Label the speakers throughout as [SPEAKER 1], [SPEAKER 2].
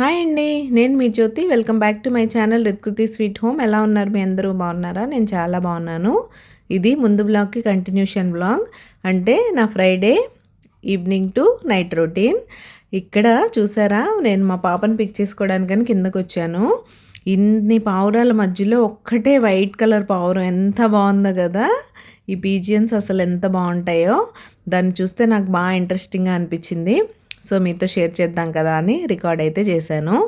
[SPEAKER 1] Hi అండి, నేను మీ Jyothi. Welcome back to my channel Ritkriti sweet home. ఎలా ఉన్నారు మీ అందరూ? బాగున్నారా? నేను చాలా బాగున్నాను. ఇది ముందు వ్లాగ్కి కంటిన్యూషన్ వ్లాగ్, అంటే నా Friday evening to night routine. ఇక్కడ చూసారా, నేను మా పాపను పిక్ చేసుకోవడానికని కిందకు వచ్చాను. ఇన్ని పావురాల మధ్యలో ఒక్కటే వైట్ కలర్ పావురం, ఎంత బాగుందో కదా. ఈ పీజియన్స్ అసలు ఎంత బాగుంటాయో, దాన్ని చూస్తే నాకు బాగా ఇంట్రెస్టింగ్గా అనిపించింది. సో మీతో షేర్ చేద్దాం కదా అని రికార్డ్ అయితే చేశాను.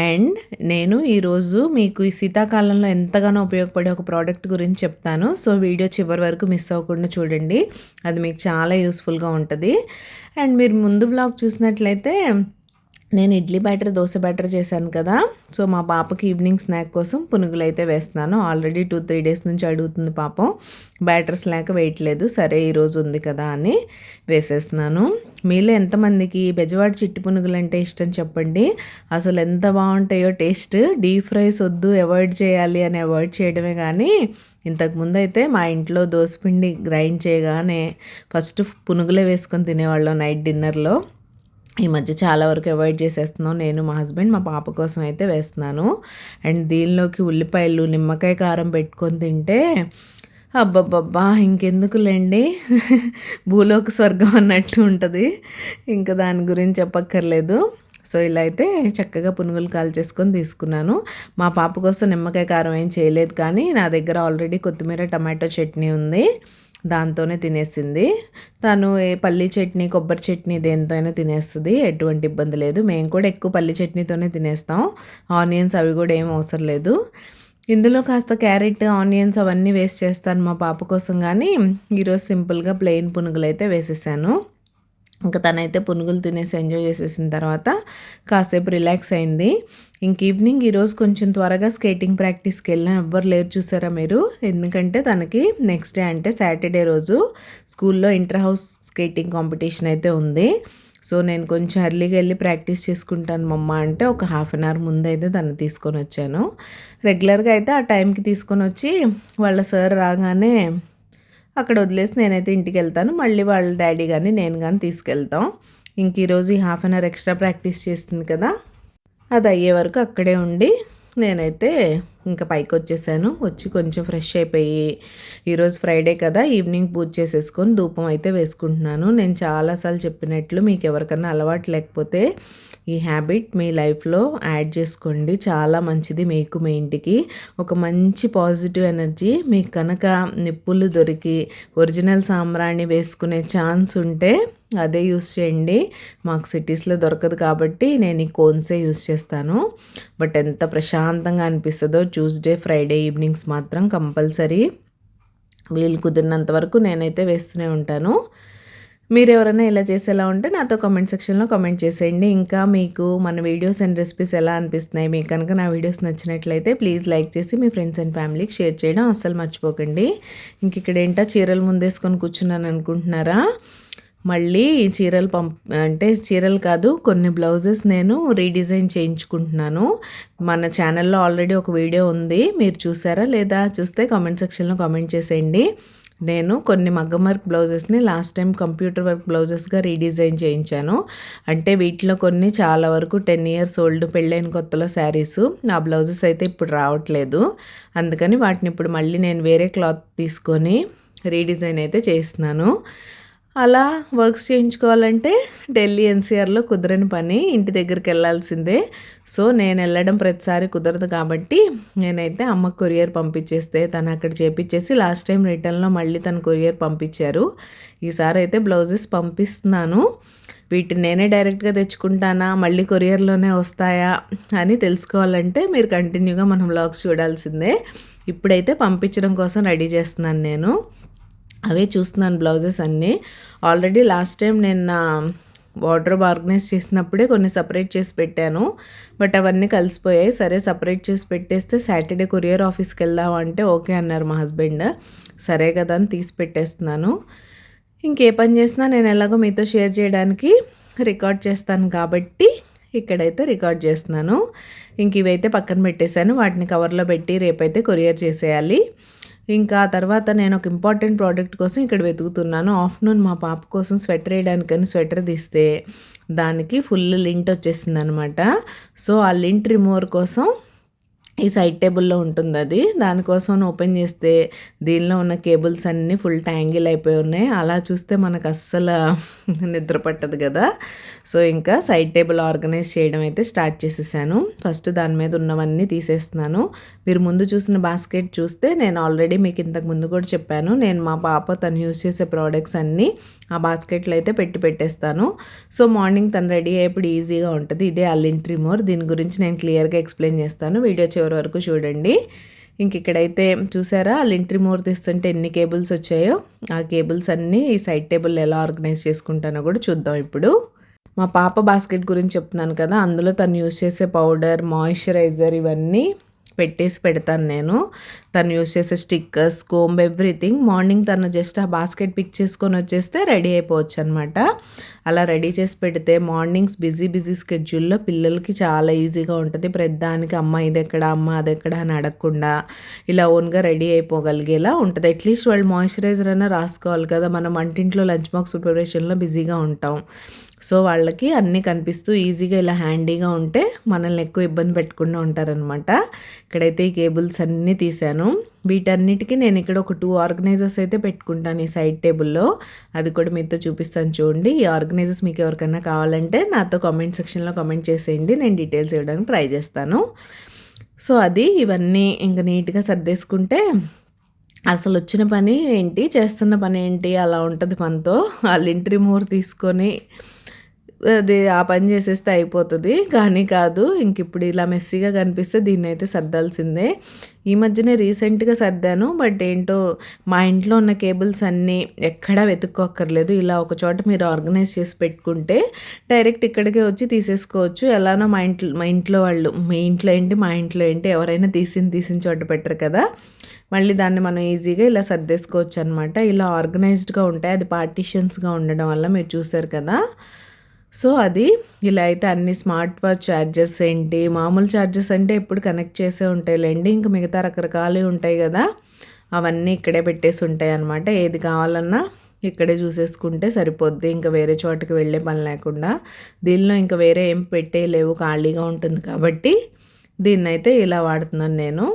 [SPEAKER 1] అండ్ నేను ఈరోజు మీకు ఈ శీతాకాలంలో ఎంతగానో ఉపయోగపడే ఒక ప్రోడక్ట్ గురించి చెప్తాను. సో వీడియో చివరి వరకు మిస్ అవ్వకుండా చూడండి, అది మీకు చాలా యూస్ఫుల్గా ఉంటుంది. అండ్ మీరు ముందు వ్లాగ్ చూసినట్లయితే నేను ఇడ్లీ బ్యాటర్, దోశ బ్యాటర్ చేశాను కదా. సో మా పాపకి ఈవినింగ్ స్నాక్ కోసం పునుగులు అయితే వేస్తున్నాను. ఆల్రెడీ 2-3 డేస్ నుంచి అడుగుతుంది పాపం, బ్యాటర్స్ లేక వేయట్లేదు. సరే ఈరోజు ఉంది కదా అని వేసేస్తున్నాను. మీలో ఎంతమందికి బెజవాడ చిట్టి పునుగులు అంటే ఇష్టం చెప్పండి. అసలు ఎంత బాగుంటాయో టేస్ట్. డీప్ ఫ్రైస్ వద్దు, అవాయిడ్ చేయాలి అని అవాయిడ్ చేయడమే. కానీ ఇంతకుముందు అయితే మా ఇంట్లో దోసపిండి గ్రైండ్ చేయగానే ఫస్ట్ పునుగులే వేసుకొని తినేవాళ్ళం నైట్ డిన్నర్లో. ఈ మధ్య చాలా వరకు అవాయిడ్ చేసేస్తున్నాం. నేను, మా హస్బెండ్, మా పాప కోసం అయితే వేస్తున్నాను. అండ్ దీనిలోకి ఉల్లిపాయలు, నిమ్మకాయ కారం పెట్టుకొని తింటే అబ్బబ్బబ్బా ఇంకెందుకులేండి, భూలోక స్వర్గం అన్నట్టు ఉంటుంది. ఇంకా దాని గురించి చెప్పక్కర్లేదు. సో ఇలా అయితే చక్కగా పునుగులు కాల్చేసుకొని తీసుకున్నాను. మా పాప కోసం నిమ్మకాయ కారం ఏం చేయలేదు, కానీ నా దగ్గర ఆల్రెడీ కొత్తిమీర టమాటో చట్నీ ఉంది, దాంతోనే తినేసింది. తను పల్లీ చట్నీ, కొబ్బరి చట్నీ దేంతో అయినా తినేస్తుంది, ఎటువంటి ఇబ్బంది లేదు. మేము కూడా ఎక్కువ పల్లీ చట్నీతోనే తినేస్తాం. ఆనియన్స్ అవి కూడా ఏం అవసరం లేదు. ఇందులో కాస్త క్యారెట్, ఆనియన్స్ అవన్నీ వేస్ట్ చేస్తాను మా పాప కోసం. కానీ ఈరోజు సింపుల్గా ప్లెయిన్ పునుగులు అయితే వేసేసాను. ఇంకా తనైతే పునుగులు తినేసి ఎంజాయ్ చేసేసిన తర్వాత కాసేపు రిలాక్స్ అయింది. ఇంక ఈవినింగ్ ఈరోజు కొంచెం త్వరగా స్కేటింగ్ ప్రాక్టీస్కి వెళ్ళాం. ఎవ్వరు లేరు చూసారా మీరు, ఎందుకంటే తనకి నెక్స్ట్ డే అంటే సాటర్డే రోజు స్కూల్లో ఇంటర్ హౌస్ స్కేటింగ్ కాంపిటీషన్ అయితే ఉంది. సో నేను కొంచెం ఎర్లీగా వెళ్ళి ప్రాక్టీస్ చేసుకుంటాను మమ్మ అంటే ఒక హాఫ్ అన్ అవర్ ముందు అయితే తను తీసుకొని వచ్చాను. రెగ్యులర్గా అయితే ఆ టైంకి తీసుకొని వచ్చి వాళ్ళ సార్ రాగానే అక్కడ వదిలేసి నేనైతే ఇంటికి వెళ్తాను. మళ్ళీ వాళ్ళ డాడీ కానీ నేను కానీ తీసుకెళ్తాం. ఇంక ఈరోజు ఈ half an hour extra practice చేస్తుంది కదా, అది అయ్యే వరకు అక్కడే ఉండి నేనైతే ఇంకా పైకి వచ్చేసాను. వచ్చి కొంచెం ఫ్రెష్ అయిపోయి, ఈరోజు ఫ్రైడే కదా, ఈవినింగ్ పూజ చేసేసుకొని ధూపం అయితే వేసుకుంటున్నాను. నేను చాలాసార్లు చెప్పినట్లు మీకు ఎవరికన్నా అలవాటు లేకపోతే ఈ హ్యాబిట్ మీ లైఫ్లో యాడ్ చేసుకోండి. చాలా మంచిది మీకు, మీ ఇంటికి ఒక మంచి పాజిటివ్ ఎనర్జీ. మీకు కనుక నిప్పులు దొరికి ఒరిజినల్ సాంబ్రాణి వేసుకునే ఛాన్స్ ఉంటే అదే యూస్ చేయండి. మాకు సిటీస్లో దొరకదు కాబట్టి నేను ఈ కోన్సే యూస్ చేస్తాను. బట్ ఎంత ప్రశాంతంగా అనిపిస్తుందో. ట్యూస్డే, ఫ్రైడే ఈవినింగ్స్ మాత్రం కంపల్సరీ వీలు కుదిరినంత వరకు నేనైతే వేస్తూనే ఉంటాను. మీరు ఎవరైనా ఇలా చేసేలా ఉంటే నాతో కామెంట్ సెక్షన్లో కామెంట్ చేసేయండి. ఇంకా మీకు మన వీడియోస్ అండ్ రెసిపీస్ ఎలా అనిపిస్తున్నాయి, మీకు కనుక నా వీడియోస్ నచ్చినట్లయితే ప్లీజ్ లైక్ చేసి మీ ఫ్రెండ్స్ అండ్ ఫ్యామిలీకి షేర్ చేయడం అస్సలు మర్చిపోకండి. ఇంక ఇక్కడ ఏంటో చీరలు ముందేసుకొని కూర్చున్నాను అనుకుంటున్నారా? మళ్ళీ చీరలు అంటే చీరలు కాదు, కొన్ని బ్లౌజెస్ నేను రీడిజైన్ చేయించుకుంటున్నాను. మన ఛానల్లో ఆల్రెడీ ఒక వీడియో ఉంది, మీరు చూసారా లేదా? చూస్తే కామెంట్ సెక్షన్లో కామెంట్ చేసేయండి. నేను కొన్ని మగ్గం వర్క్ బ్లౌజెస్ని లాస్ట్ టైం కంప్యూటర్ వర్క్ బ్లౌజెస్గా రీడిజైన్ చేయించాను. అంటే వీటిలో కొన్ని చాలా వరకు 10 years ఓల్డ్ పెళ్ళైన కొత్తలో శారీసు. ఆ బ్లౌజెస్ అయితే ఇప్పుడు రావట్లేదు, అందుకని వాటిని ఇప్పుడు మళ్ళీ నేను వేరే క్లాత్ తీసుకొని రీడిజైన్ అయితే చేస్తున్నాను. అలా వర్క్స్ చేయించుకోవాలంటే ఢిల్లీ ఎన్సీఆర్లో కుదరని పని, ఇంటి దగ్గరికి వెళ్ళాల్సిందే. సో నేను వెళ్ళడం ప్రతిసారి కుదరదు కాబట్టి నేనైతే అమ్మ కొరియర్ పంపించేస్తే తను అక్కడ చేపించేసి లాస్ట్ టైం రిటర్న్లో మళ్ళీ తను కొరియర్ పంపించారు. ఈసారి అయితే బ్లౌజెస్ పంపిస్తున్నాను. వీటిని నేనే డైరెక్ట్గా తెచ్చుకుంటానా, మళ్ళీ కొరియర్లోనే వస్తాయా అని తెలుసుకోవాలంటే మీరు కంటిన్యూగా మనం వ్లాగ్స్ చూడాల్సిందే. ఇప్పుడైతే పంపించడం కోసం రెడీ చేస్తున్నాను నేను. అవే చూస్తున్నాను బ్లౌజెస్ అన్నీ. ఆల్రెడీ లాస్ట్ టైం నేను నా వార్డ్రోబ్ ఆర్గనైజ్ చేసినప్పుడే కొన్ని సపరేట్ చేసి పెట్టాను, బట్ అవన్నీ కలిసిపోయాయి. సరే సపరేట్ చేసి పెట్టేస్తే సాటర్డే కొరియర్ ఆఫీస్కి వెళ్దాం అంటే ఓకే అన్నారు మా హస్బెండ్. సరే కదా అని తీసి పెట్టేస్తున్నాను. ఇంకే పని చేసినా నేను ఎలాగో మీతో షేర్ చేయడానికి రికార్డ్ చేస్తాను కాబట్టి ఇక్కడైతే రికార్డ్ చేస్తున్నాను. ఇంక ఇవైతే పక్కన పెట్టేశాను, వాటిని కవర్లో పెట్టి రేపైతే కొరియర్ చేసేయాలి. ఇంకా ఆ తర్వాత నేను ఒక ఇంపార్టెంట్ ప్రోడక్ట్ కోసం ఇక్కడ వెతుకుతున్నాను. ఆఫ్టర్నూన్ మా పాప కోసం స్వెటర్ వేయడానికని స్వెటర్ తీస్తే దానికి ఫుల్ లింట్ వచ్చేసిందనమాట. సో ఆ లింట్ రిమూవర్ కోసం ఈ సైడ్ టేబుల్లో ఉంటుంది అది. దానికోసం ఓపెన్ చేస్తే దీనిలో ఉన్న కేబుల్స్ అన్నీ ఫుల్ ట్యాంగిల్ అయిపోయి ఉన్నాయి. అలా చూస్తే మనకు అస్సలు నిద్ర పట్టదు కదా. సో ఇంకా సైడ్ టేబుల్ ఆర్గనైజ్ చేయడం అయితే స్టార్ట్ చేసేసాను. ఫస్ట్ దాని మీద ఉన్నవన్నీ తీసేస్తున్నాను. మీరు ముందు చూసిన బాస్కెట్ చూస్తే నేను ఆల్రెడీ మీకు ఇంతకు ముందు కూడా చెప్పాను. నేను మా పాప తను యూజ్ చేసే ప్రోడక్ట్స్ అన్నీ ఆ బాస్కెట్లో అయితే పెట్టేస్తాను. సో మార్నింగ్ తను రెడీ అయ్యేప్పుడు ఈజీగా ఉంటుంది. ఇదే లింట్ రిమూవర్. దీని గురించి నేను క్లియర్గా ఎక్స్ప్లెయిన్ చేస్తాను. వీడియో చివరి వరకు చూడండి. ఇంక ఇక్కడైతే చూసారా లింట్ రిమూవర్ తీస్తుంటే ఎన్ని కేబుల్స్ వచ్చాయో. ఆ కేబుల్స్ అన్నీ ఈ సైడ్ టేబుల్ ఎలా ఆర్గనైజ్ చేసుకుంటానో కూడా చూద్దాం ఇప్పుడు. మా పాప బాస్కెట్ గురించి చెప్తున్నాను కదా, అందులో తను యూజ్ చేసే పౌడర్, మాయిశ్చరైజర్ ఇవన్నీ పెడతాను నేను. తను యూజ్ చేసే స్టిక్కర్స్, కోంబ్, ఎవ్రీథింగ్. మార్నింగ్ తను జస్ట్ ఆ బాస్కెట్ పిక్ చేసుకొని వచ్చేస్తే రెడీ అయిపోవచ్చు అనమాట. అలా రెడీ చేసి పెడితే మార్నింగ్స్ బిజీ స్కెడ్యూల్లో పిల్లలకి చాలా ఈజీగా ఉంటుంది. ప్రతిదానికి అమ్మ ఇది ఎక్కడ, అమ్మ అది ఎక్కడ అని అడగకుండా ఇలా ఓన్గా రెడీ అయిపోగలిగేలా ఉంటుంది. అట్లీస్ట్ వాళ్ళు మాయిశ్చరైజర్ అయినా రాసుకోవాలి కదా. మనం వంటింట్లో లంచ్ బాక్స్ ప్రిపరేషన్లో బిజీగా ఉంటాం. సో వాళ్ళకి అన్నీ కనిపిస్తూ ఈజీగా ఇలా హ్యాండీగా ఉంటే మనల్ని ఎక్కువ ఇబ్బంది పెట్టకుండా ఉంటారనమాట. ఇక్కడైతే ఈ కేబుల్స్ అన్నీ తీశాను. వీటన్నిటికీ నేను ఇక్కడ ఒక 2 ఆర్గనైజర్స్ అయితే పెట్టుకుంటాను ఈ సైడ్ టేబుల్లో. అది కూడా మీతో చూపిస్తాను చూడండి. ఈ ఆర్గనైజర్స్ మీకు ఎవరికైనా కావాలంటే నాతో కామెంట్ సెక్షన్లో కామెంట్ చేసేయండి. నేను డీటెయిల్స్ ఇవ్వడానికి ట్రై చేస్తాను. సో అది ఇవన్నీ ఇంకా నీట్గా సర్దేసుకుంటే అసలు వచ్చిన పని ఏంటి, చేస్తున్న పని ఏంటి అలా ఉంటుంది మనతో. ఆ లింట్ రిమూవర్ తీసుకొని అది ఆ పని చేసేస్తే అయిపోతుంది. కానీ కాదు, ఇంక ఇప్పుడు ఇలా మెస్సీగా కనిపిస్తే దీన్ని అయితే సర్దాల్సిందే. ఈ మధ్యనే రీసెంట్గా సర్దాను. బట్ ఏంటో మా ఇంట్లో ఉన్న కేబుల్స్ అన్నీ ఎక్కడా వెతుక్కోక్కర్లేదు. ఇలా ఒక చోట మీరు ఆర్గనైజ్ చేసి పెట్టుకుంటే డైరెక్ట్ ఇక్కడికే వచ్చి తీసేసుకోవచ్చు. ఎలానో మా ఇంట్లో వాళ్ళు, మీ ఇంట్లో ఏంటి మా ఇంట్లో ఏంటి, ఎవరైనా తీసిన చోట పెట్టరు కదా. మళ్ళీ దాన్ని మనం ఈజీగా ఇలా సర్దేసుకోవచ్చు అనమాట. ఇలా ఆర్గనైజ్డ్గా ఉంటాయి. అది పార్టీషన్స్గా ఉండడం వల్ల మీరు చూసారు కదా. సో అది ఇలా అయితే అన్ని స్మార్ట్ వాచ్ ఛార్జర్స్ ఏంటి, మామూలు ఛార్జర్స్ అంటే ఎప్పుడు కనెక్ట్ చేసే ఉంటాయిలేండి. ఇంకా మిగతా రకరకాలు ఉంటాయి కదా, అవన్నీ ఇక్కడే పెట్టేసి ఉంటాయి అన్నమాట. ఏది కావాలన్నా ఇక్కడే చూసేసుకుంటే సరిపోద్ది. ఇంకా వేరే చోటుకి వెళ్ళే పని లేకుండా. దీనిలో ఇంకా వేరే ఏం పెట్టేయలేవు, ఖాళీగా ఉంటుంది కాబట్టి దీన్నైతే ఇలా వాడుతున్నాను నేను.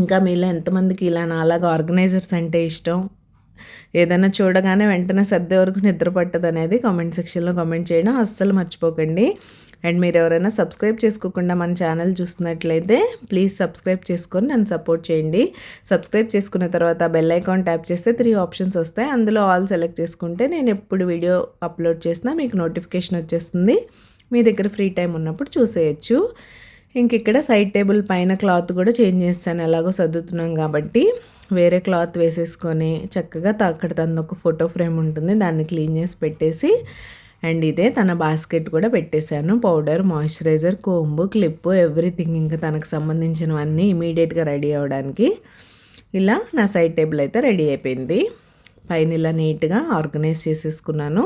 [SPEAKER 1] ఇంకా మీలో ఎంతమందికి ఇలా నాలాగా ఆర్గనైజర్స్ అంటే ఇష్టం, ఏదైనా చూడగానే వెంటనే సర్దే వరకు నిద్ర పట్టదు అనేది కామెంట్ సెక్షన్లో కామెంట్ చేయడం అస్సలు మర్చిపోకండి. అండ్ మీరు ఎవరైనా సబ్స్క్రైబ్ చేసుకోకుండా మన ఛానల్ చూస్తున్నట్లయితే ప్లీజ్ సబ్స్క్రైబ్ చేసుకొని నన్ను సపోర్ట్ చేయండి. సబ్స్క్రైబ్ చేసుకున్న తర్వాత బెల్ ఐకాన్ ట్యాప్ చేస్తే 3 ఆప్షన్స్ వస్తాయి. అందులో ఆల్ సెలెక్ట్ చేసుకుంటే నేను ఎప్పుడు వీడియో అప్లోడ్ చేసినా మీకు నోటిఫికేషన్ వచ్చేస్తుంది. మీ దగ్గర ఫ్రీ టైం ఉన్నప్పుడు చూసేయచ్చు. ఇంక ఇక్కడ సైడ్ టేబుల్ పైన క్లాత్ కూడా చేంజ్ చేస్తాను, ఎలాగో సర్దుతున్నాం కాబట్టి. వేరే క్లాత్ వేసేసుకొని చక్కగా అక్కడ తన ఒక ఫోటో ఫ్రేమ్ ఉంటుంది, దాన్ని క్లీన్ చేసి పెట్టేసి, అండ్ ఇదే తన బాస్కెట్ కూడా పెట్టేశాను. పౌడర్, మాయిశ్చరైజర్, కోంబు, క్లిప్పు, ఎవ్రీథింగ్ ఇంకా తనకు సంబంధించినవన్నీ ఇమీడియట్గా రెడీ అవ్వడానికి. ఇలా నా సైడ్ టేబుల్ అయితే రెడీ అయిపోయింది. పైన ఇలా నీట్గా ఆర్గనైజ్ చేసేసుకున్నాను.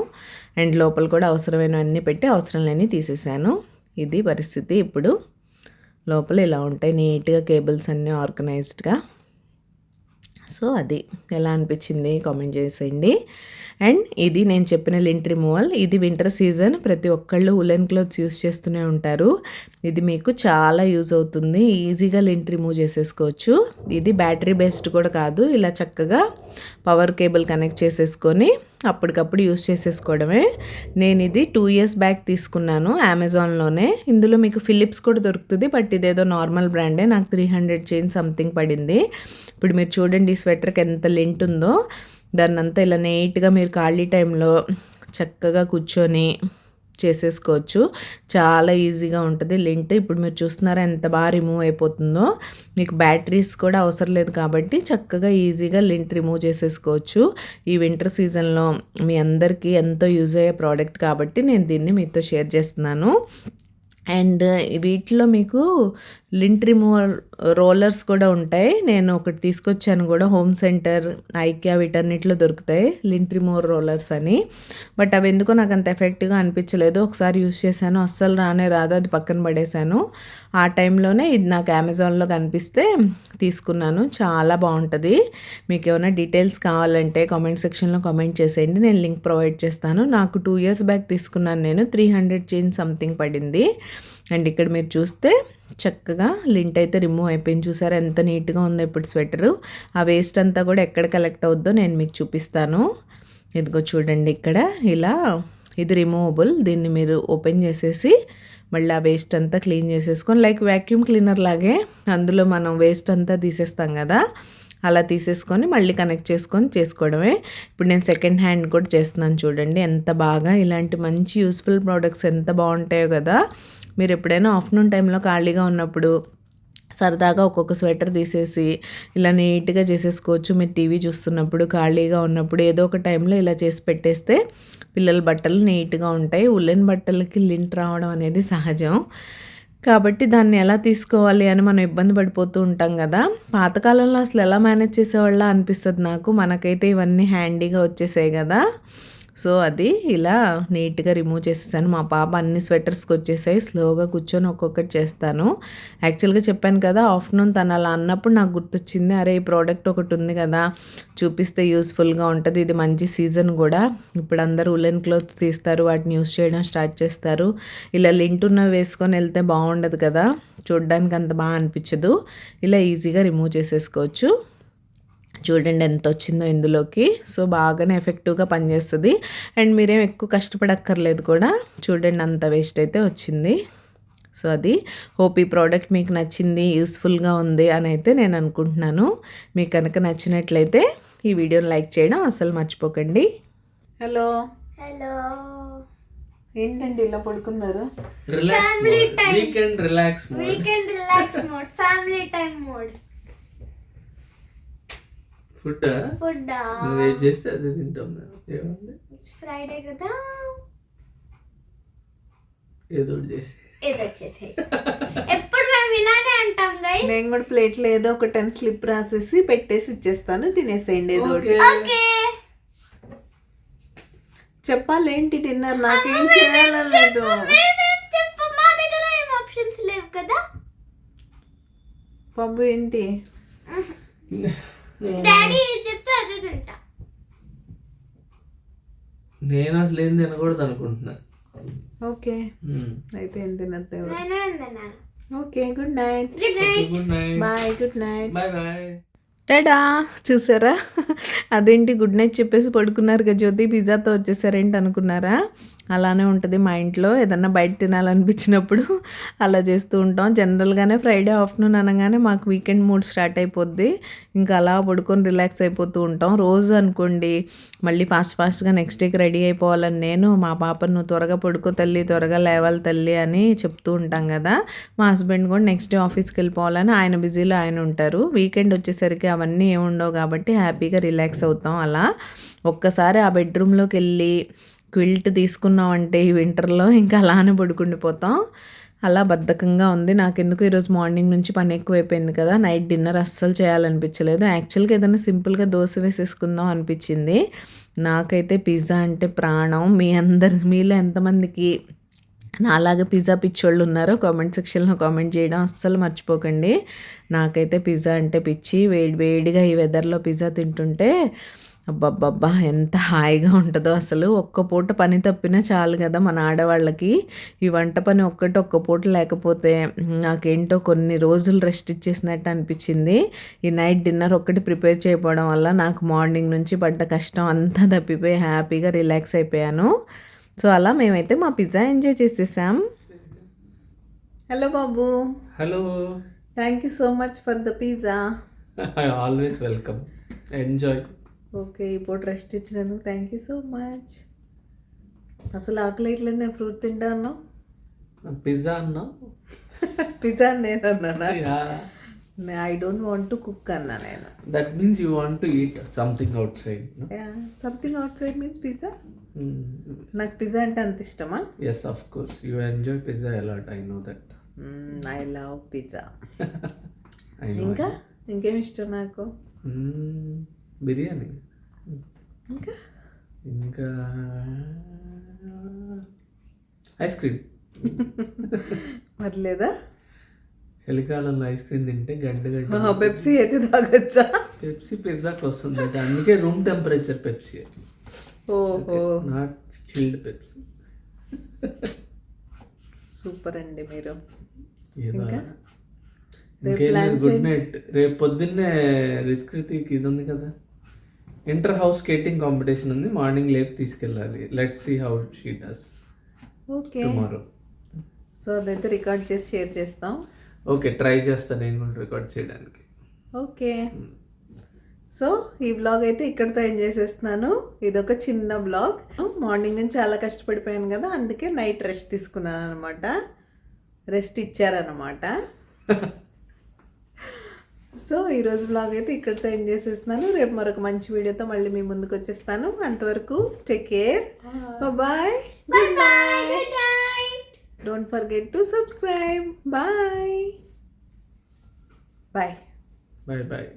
[SPEAKER 1] అండ్ లోపల కూడా అవసరమైనవన్నీ పెట్టి అవసరం లేని తీసేసాను. ఇది పరిస్థితి ఇప్పుడు. లోపల ఇలా ఉంటాయి నీట్గా కేబుల్స్ అన్నీ ఆర్గనైజ్డ్గా. సో అది ఎలా అనిపించింది కామెంట్ చేసేయండి. అండ్ ఇది నేను చెప్పిన లింట్ రిమూవల్. ఇది వింటర్ సీజన్, ప్రతి ఒక్కళ్ళు ఉలెన్ క్లాత్స్ యూస్ చేస్తూనే ఉంటారు. ఇది మీకు చాలా యూజ్ అవుతుంది. ఈజీగా లింట్ రిమూవ్ చేసేసుకోవచ్చు. ఇది బ్యాటరీ బేస్డ్ కూడా కాదు, ఇలా చక్కగా పవర్ కేబుల్ కనెక్ట్ చేసేసుకొని అప్పటికప్పుడు యూస్ చేసేసుకోవడమే. నేను ఇది 2 years బ్యాక్ తీసుకున్నాను అమెజాన్లోనే. ఇందులో మీకు ఫిలిప్స్ కూడా దొరుకుతుంది, బట్ ఇదేదో నార్మల్ బ్రాండే. నాకు 300 చేంజ్ సంథింగ్ పడింది. ఇప్పుడు మీరు చూడండి ఈ స్వెటర్కి ఎంత లింట్ ఉందో. దాన్ని అంతా ఇలా నీట్గా మీరు ఖాళీ టైంలో చక్కగా కూర్చొని చేసేసుకోవచ్చు. చాలా ఈజీగా ఉంటుంది లింట్. ఇప్పుడు మీరు చూస్తున్నారా ఎంత బాగా రిమూవ్ అయిపోతుందో. మీకు బ్యాటరీస్ కూడా అవసరం లేదు కాబట్టి చక్కగా ఈజీగా లింట్ రిమూవ్ చేసేసుకోవచ్చు. ఈ వింటర్ సీజన్లో మీ అందరికీ ఎంతో యూజ్ అయ్యే ప్రోడక్ట్ కాబట్టి నేను దీన్ని మీతో షేర్ చేస్తున్నాను. అండ్ వీటిలో మీకు లింట్ రిమూవర్ రోలర్స్ కూడా ఉంటాయి. నేను ఒకటి తీసుకొచ్చాను కూడా, హోమ్ సెంటర్, ఐకియా వీటన్నిటిలో దొరుకుతాయి లింట్ రిమూవర్ రోలర్స్ అని. బట్ అవి ఎందుకో నాకు అంత ఎఫెక్టివ్గా అనిపించలేదు. ఒకసారి యూస్ చేశాను, అస్సలు రానే రాదు, అది పక్కన పడేశాను. ఆ టైంలోనే ఇది నాకు అమెజాన్లో కనిపిస్తే తీసుకున్నాను. చాలా బాగుంటుంది. మీకు ఏమైనా డీటెయిల్స్ కావాలంటే కామెంట్ సెక్షన్లో కామెంట్ చేసేయండి, నేను లింక్ ప్రొవైడ్ చేస్తాను. నాకు 2 years బ్యాక్ తీసుకున్నాను నేను, 300 చేంజ్ సంథింగ్ పడింది. అండ్ ఇక్కడ మీరు చూస్తే చక్కగా లింట్ అయితే రిమూవ్ అయిపోయింది. చూసారా ఎంత నీట్గా ఉందో ఇప్పుడు స్వెటరు. ఆ వేస్ట్ అంతా కూడా ఎక్కడ కలెక్ట్ అవుద్దో నేను మీకు చూపిస్తాను. ఇదిగో చూడండి, ఇక్కడ ఇలా ఇది రిమూవబుల్. దీన్ని మీరు ఓపెన్ చేసేసి మళ్ళీ ఆ వేస్ట్ అంతా క్లీన్ చేసేసుకొని, లైక్ వ్యాక్యూమ్ క్లీనర్ లాగే అందులో మనం వేస్ట్ అంతా తీసేస్తాం కదా, అలా తీసేసుకొని మళ్ళీ కనెక్ట్ చేసుకొని చేసుకోవడమే. ఇప్పుడు నేను సెకండ్ హ్యాండ్ కూడా చేస్తున్నాను. చూడండి ఎంత బాగా, ఇలాంటి మంచి యూస్ఫుల్ ప్రోడక్ట్స్ ఎంత బాగుంటాయో కదా. మీరు ఎప్పుడైనా ఆఫ్టర్నూన్ టైంలో ఖాళీగా ఉన్నప్పుడు సరదాగా ఒక్కొక్క స్వెటర్ తీసేసి ఇలా నీట్గా చేసేసుకోవచ్చు. మీరు టీవీ చూస్తున్నప్పుడు, ఖాళీగా ఉన్నప్పుడు ఏదో ఒక టైంలో ఇలా చేసి పెట్టేస్తే పిల్లల బట్టలు నీట్గా ఉంటాయి. ఉల్లెన్ బట్టలకి లింట్ రావడం అనేది సహజం. కాబట్టి దాన్ని ఎలా తీసుకోవాలి అని మనం ఇబ్బంది పడిపోతూ ఉంటాం కదా. పాతకాలంలో అసలు ఎలా మేనేజ్ చేసేవాళ్ళ అనిపిస్తుంది నాకు. మనకైతే ఇవన్నీ హ్యాండీగా వచ్చేసాయి కదా. సో అది ఇలా నీట్గా రిమూవ్ చేసేసాను. మా పాప అన్ని స్వెటర్స్కి వచ్చేసాయి. స్లోగా కూర్చొని ఒక్కొక్కటి చేస్తాను. యాక్చువల్గా చెప్పాను కదా, ఆఫ్టర్నూన్ తను అలా అన్నప్పుడు నాకు గుర్తొచ్చింది, అరే ఈ ప్రోడక్ట్ ఒకటి ఉంది కదా, చూపిస్తే యూస్ఫుల్గా ఉంటుంది. ఇది మంచి సీజన్ కూడా. ఇప్పుడు అందరూ ఉలెన్ క్లోత్స్ తీస్తారు, వాటిని యూస్ చేయడం స్టార్ట్ చేస్తారు. ఇలా లింట్ ఉన్నవి వేసుకొని వెళ్తే బాగుండదు కదా, చూడ్డానికి అంత బాగా అనిపించదు. ఇలా ఈజీగా రిమూవ్ చేసేసుకోవచ్చు. చూడండి ఎంత వచ్చిందో ఇందులోకి. సో బాగానే ఎఫెక్టివ్గా పనిచేస్తుంది. అండ్ మీరేం ఎక్కువ కష్టపడక్కర్లేదు కూడా. చూడండి అంత వేస్ట్ అయితే వచ్చింది. సో అది హోప్ ఈ ప్రోడక్ట్ మీకు నచ్చింది, యూస్ఫుల్గా ఉంది అని అయితే నేను అనుకుంటున్నాను. మీకు కనుక నచ్చినట్లయితే ఈ వీడియోని లైక్ చేయడం అస్సలు మర్చిపోకండి. హలో
[SPEAKER 2] హలో,
[SPEAKER 1] ఏంటండి ఇలా పడుకున్నారు?
[SPEAKER 2] Weekend relax mode, family time mode.
[SPEAKER 3] Food నువ్వు ఏది చేస్తే అదే తింటాం. ఏముంది,
[SPEAKER 2] ఫ్రైడే కదా,
[SPEAKER 3] ఏదో చేసి
[SPEAKER 2] ఎప్పుడు మేము ఇలానే అంటాం గైస్.
[SPEAKER 1] నేను కూడా ప్లేట్లో ఏదో ఒక 10 స్లిప్ రాసేసి పెట్టేసి ఇచ్చేస్తాను, తినేసేయండి ఏదో ఒకటి. చెప్పాలి ఏంటి డిన్నర్, నాకేం చేయాలని లేదు.
[SPEAKER 2] మా దగ్గర ఏం ఆప్షన్స్ లేవు కదా.
[SPEAKER 1] బాబు ఏంటి,
[SPEAKER 2] డాడీ చెప్తే అదే తింటా.
[SPEAKER 3] నేను అసలు ఏం తినకూడదు అనుకుంటున్నా.
[SPEAKER 1] ఓకే అయితే ఏం తినద్దు.
[SPEAKER 2] Okay,
[SPEAKER 1] good night.
[SPEAKER 3] Good night,
[SPEAKER 1] bye. Good night,
[SPEAKER 3] bye bye.
[SPEAKER 1] Tada. చూసారా, అదేంటి గుడ్ నైట్ చెప్పేసి పడుకున్నారు కదా జ్యోతి, పిజ్జాతో వచ్చేసారేంటి అనుకున్నారా? అలానే ఉంటుంది మా ఇంట్లో. ఏదన్నా బయట తినాలనిపించినప్పుడు అలా చేస్తూ ఉంటాం. జనరల్గానే ఫ్రైడే ఆఫ్టర్నూన్ అనగానే మాకు వీకెండ్ మూడ్ స్టార్ట్ అయిపోద్ది. ఇంకా అలా పడుకొని రిలాక్స్ అయిపోతూ ఉంటాం. రోజు అనుకోండి మళ్ళీ ఫాస్ట్గా నెక్స్ట్ డేకి రెడీ అయిపోవాలని నేను మా పాపను నువ్వు త్వరగా పడుకో తల్లి, త్వరగా లేవాలి తల్లి అని చెప్తూ ఉంటాం కదా. మా హస్బెండ్ కూడా నెక్స్ట్ డే ఆఫీస్కి వెళ్ళిపోవాలని ఆయన బిజీలో ఆయన ఉంటారు. వీకెండ్ వచ్చేసరికి అవన్నీ ఏముండవు కాబట్టి హ్యాపీగా రిలాక్స్ అవుతాం. అలా ఒక్కసారి ఆ బెడ్రూమ్లోకి వెళ్ళి క్విల్ట్ తీసుకున్నామంటే ఈ వింటర్లో ఇంకా అలానే పడుకుండిపోతాం. అలా బద్ధకంగా ఉంది. నాకెందుకు ఈరోజు మార్నింగ్ నుంచి పని ఎక్కువైపోయింది కదా, నైట్ డిన్నర్ అస్సలు చేయాలనిపించలేదు. యాక్చువల్గా ఏదైనా సింపుల్గా దోశ వేసేసుకుందాం అనిపించింది. నాకైతే పిజ్జా అంటే ప్రాణం. మీలో ఎంతమందికి నాలాగా పిజ్జా పిచ్చోళ్ళు ఉన్నారో కామెంట్ సెక్షన్లో కామెంట్ చేయడం అస్సలు మర్చిపోకండి. నాకైతే పిజ్జా అంటే పిచ్చి. వేడిగా ఈ వెదర్లో పిజ్జా తింటుంటే అబ్బబ్బబ్బా ఎంత హాయిగా ఉంటుందో అసలు. ఒక్క పూట పని తప్పినా చాలు కదా మన ఆడవాళ్ళకి. ఈ వంట పని ఒక్క పూట లేకపోతే నాకేంటో కొన్ని రోజులు రెస్ట్ ఇచ్చేసినట్టు అనిపించింది. ఈ నైట్ డిన్నర్ ఒక్కటి ప్రిపేర్ చేయకపోవడం వల్ల నాకు మార్నింగ్ నుంచి పడ్డ కష్టం అంతా తప్పిపోయి హ్యాపీగా రిలాక్స్ అయిపోయాను. సో అలా మేమైతే మా పిజ్జా ఎంజాయ్ చేసేసాం. Hello Babu.
[SPEAKER 3] Hello,
[SPEAKER 1] thank you so much for the pizza.
[SPEAKER 3] Always welcome, enjoy.
[SPEAKER 1] Okay, ఇప్పుడు రెస్ట్ ఇచ్చినందుకు థ్యాంక్ యూ సో మచ్. అసలు ఆకలి ఇట్లేదు, నేను ఫ్రూట్ తింటాను.
[SPEAKER 3] పిజ్జా అన్నా,
[SPEAKER 1] పిజ్జా నేను అన్నానా? I don't want to cook అన్నా నేను.
[SPEAKER 3] That means you want to eat something outside.
[SPEAKER 1] Something outside means pizza. నాకు పిజ్జా అంటే అంత ఇష్టమా?
[SPEAKER 3] Yes, of course you enjoy pizza a lot, I know that.
[SPEAKER 1] I love pizza.
[SPEAKER 3] I know.
[SPEAKER 1] ఇంకా ఇంకేమి ఇష్టం నాకు?
[SPEAKER 3] బిర్యానీ.
[SPEAKER 1] ఇంకా
[SPEAKER 3] ఇంకా ఐస్ క్రీమ్.
[SPEAKER 1] మరి లేదా?
[SPEAKER 3] చలికాలంలో ఐస్ క్రీమ్ తింటే గడ్డ
[SPEAKER 1] పెప్సీ అయితే తాగొచ్చా?
[SPEAKER 3] పెప్సీ పిజ్జాకి వస్తుంది, అందుకే రూమ్ టెంపరేచర్ పెప్సీ,
[SPEAKER 1] ఓహో
[SPEAKER 3] నాట్ చిల్డ్ పెప్సీ.
[SPEAKER 1] సూపర్ అండి మీరు.
[SPEAKER 3] ఏదో
[SPEAKER 1] ఇంకా?
[SPEAKER 3] ఇంకేం గుడ్ నైట్. రేపు పొద్దున్నే రిత్కృతికి ఇది ఉంది కదా, ఇంటర్ హౌస్ స్కేటింగ్ కాంపిటీషన్ ఉంది, మార్నింగ్ లేపు తీసుకెళ్ళాలి. Let see how she does
[SPEAKER 1] okay.
[SPEAKER 3] Tomorrow.
[SPEAKER 1] So అదైతే రికార్డ్ చేసి షేర్ చేస్తాం.
[SPEAKER 3] ఓకే, ట్రై చేస్తాను నేను కూడా రికార్డ్ చేయడానికి.
[SPEAKER 1] ఓకే, సో ఈ వ్లాగ్ అయితే ఇక్కడితో ఎండ్ చేసేస్తున్నాను. ఇదొక చిన్న వ్లాగ్. మార్నింగ్ నుంచి చాలా కష్టపడిపోయాను కదా, అందుకే నైట్ రెస్ట్ తీసుకున్నాను అనమాట. రెస్ట్ ఇచ్చారనమాట. సో ఈరోజు వ్లాగ్ అయితే ఇక్కడితో ఎండ్ చేసేస్తున్నాను. రేపు మరొక మంచి వీడియోతో మళ్ళీ మీ ముందుకు వచ్చేస్తాను. అంతవరకు take care, bye, good night. Don't forget to subscribe. Bye. Bye.
[SPEAKER 3] Bye bye.